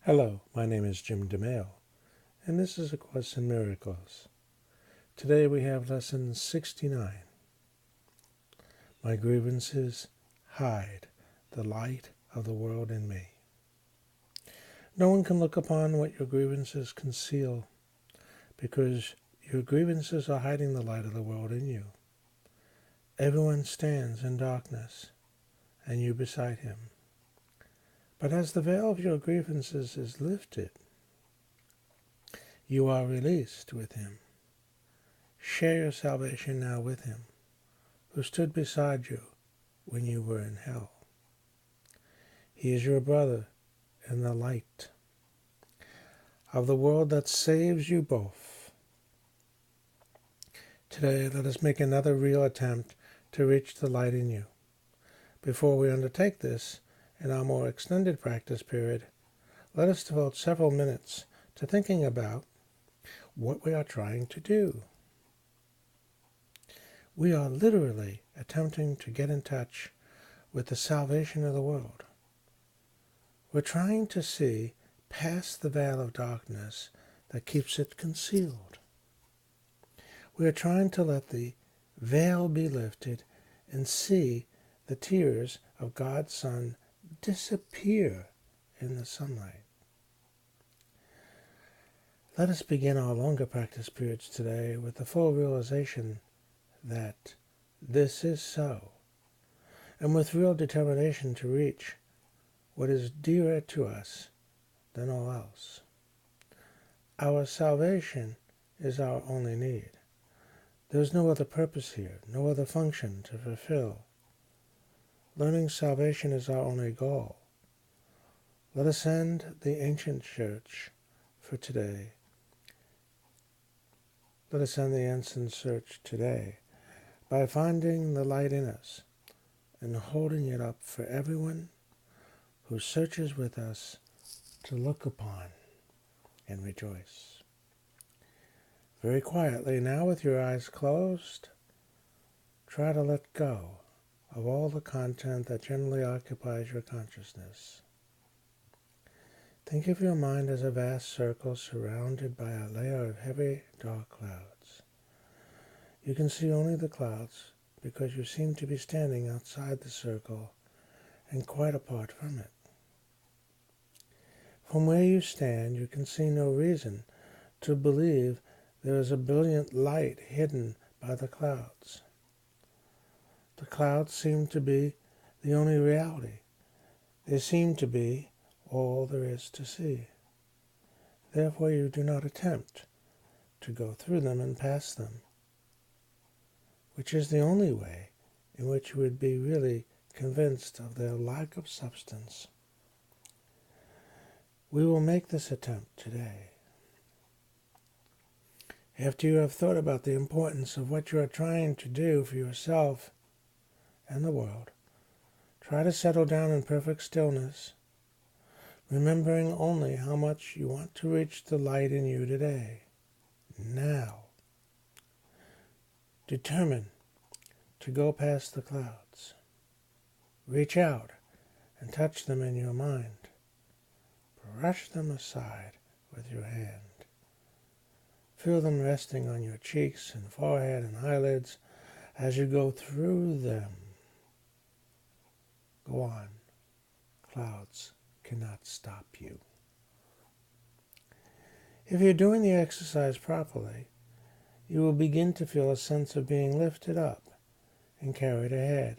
Hello, my name is Jim DeMail, and this is A Course in Miracles. Today we have Lesson 69. My grievances hide the light of the world in me. No one can look upon what your grievances conceal, because your grievances are hiding the light of the world in you. Everyone stands in darkness, and you beside him. But as the veil of your grievances is lifted, you are released with him. Share your salvation now with him, who stood beside you when you were in hell. He is your brother in the light of the world that saves you both. Today, let us make another real attempt to reach the light in you. Before we undertake this, in our more extended practice period, let us devote several minutes to thinking about what we are trying to do. We are literally attempting to get in touch with the salvation of the world. We're trying to see past the veil of darkness that keeps it concealed. We are trying to let the veil be lifted and see the tears of God's Son disappear in the sunlight. Let us begin our longer practice periods today with the full realization that this is so, and with real determination to reach what is dearer to us than all else. Our salvation is our only need. There is no other purpose here, no other function to fulfill. Learning salvation is our only goal. Let us end the ancient church for today. Let us end the ancient search today by finding the light in us and holding it up for everyone who searches with us to look upon and rejoice. Very quietly now, with your eyes closed, try to let go of all the content that generally occupies your consciousness. Think of your mind as a vast circle surrounded by a layer of heavy, dark clouds. You can see only the clouds because you seem to be standing outside the circle and quite apart from it. From where you stand, you can see no reason to believe there is a brilliant light hidden by the clouds. The clouds seem to be the only reality. They seem to be all there is to see. Therefore, you do not attempt to go through them and pass them, which is the only way in which you would be really convinced of their lack of substance. We will make this attempt today. After you have thought about the importance of what you are trying to do for yourself and the world, try to settle down in perfect stillness, remembering only how much you want to reach the light in you today, now. Determine to go past the clouds. Reach out and touch them in your mind. Brush them aside with your hand. Feel them resting on your cheeks and forehead and eyelids as you go through them. Go on. Clouds cannot stop you. If you're doing the exercise properly, you will begin to feel a sense of being lifted up and carried ahead.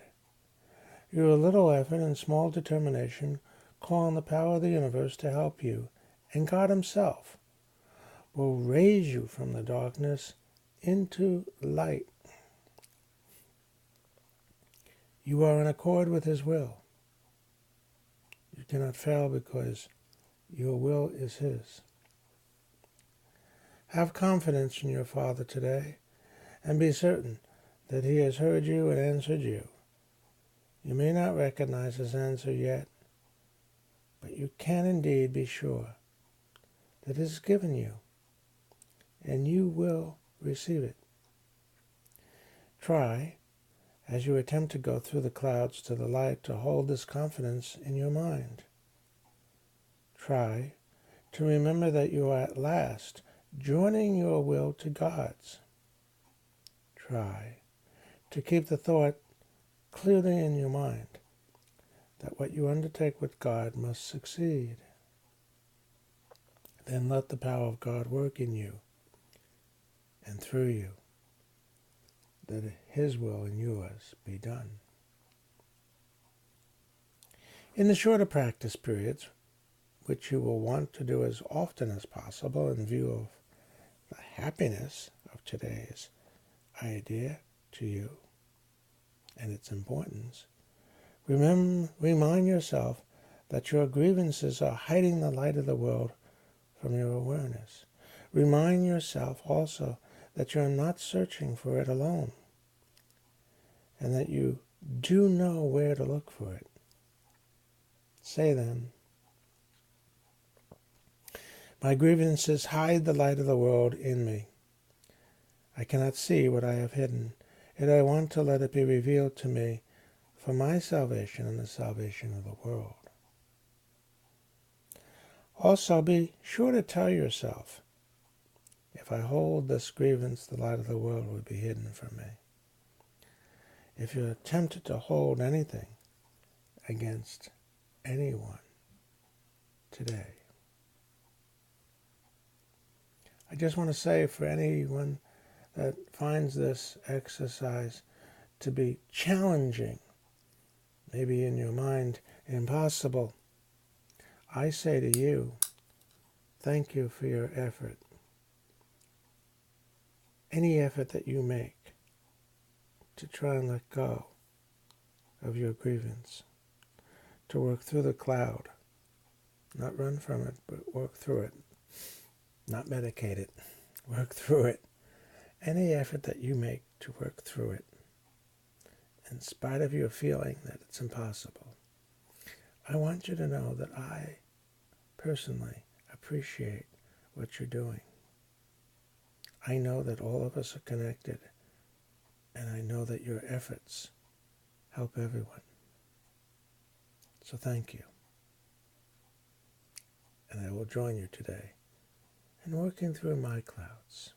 Your little effort and small determination call on the power of the universe to help you, and God Himself will raise you from the darkness into light. You are in accord with His will. You cannot fail because your will is His. Have confidence in your Father today, and be certain that He has heard you and answered you. You may not recognize His answer yet, but you can indeed be sure that it is given you, and you will receive it. Try, as you attempt to go through the clouds to the light, to hold this confidence in your mind. Try to remember that you are at last joining your will to God's. Try to keep the thought clearly in your mind that what you undertake with God must succeed. Then let the power of God work in you and through you, that His will and yours be done. In the shorter practice periods, which you will want to do as often as possible in view of the happiness of today's idea to you and its importance, remind yourself that your grievances are hiding the light of the world from your awareness. Remind yourself also that you are not searching for it alone, and that you do know where to look for it. Say then, my grievances hide the light of the world in me. I cannot see what I have hidden, yet I want to let it be revealed to me for my salvation and the salvation of the world. Also, be sure to tell yourself, if I hold this grievance, the light of the world will be hidden from me. If you're tempted to hold anything against anyone today, I just want to say, for anyone that finds this exercise to be challenging, maybe in your mind impossible, I say to you, thank you for your effort. Any effort that you make to try and let go of your grievance, to work through the cloud, not run from it, but work through it, not medicate it, work through it. Any effort that you make to work through it, in spite of your feeling that it's impossible, I want you to know that I personally appreciate what you're doing. I know that all of us are connected, and I know that your efforts help everyone. So thank you. And I will join you today in working through my clouds.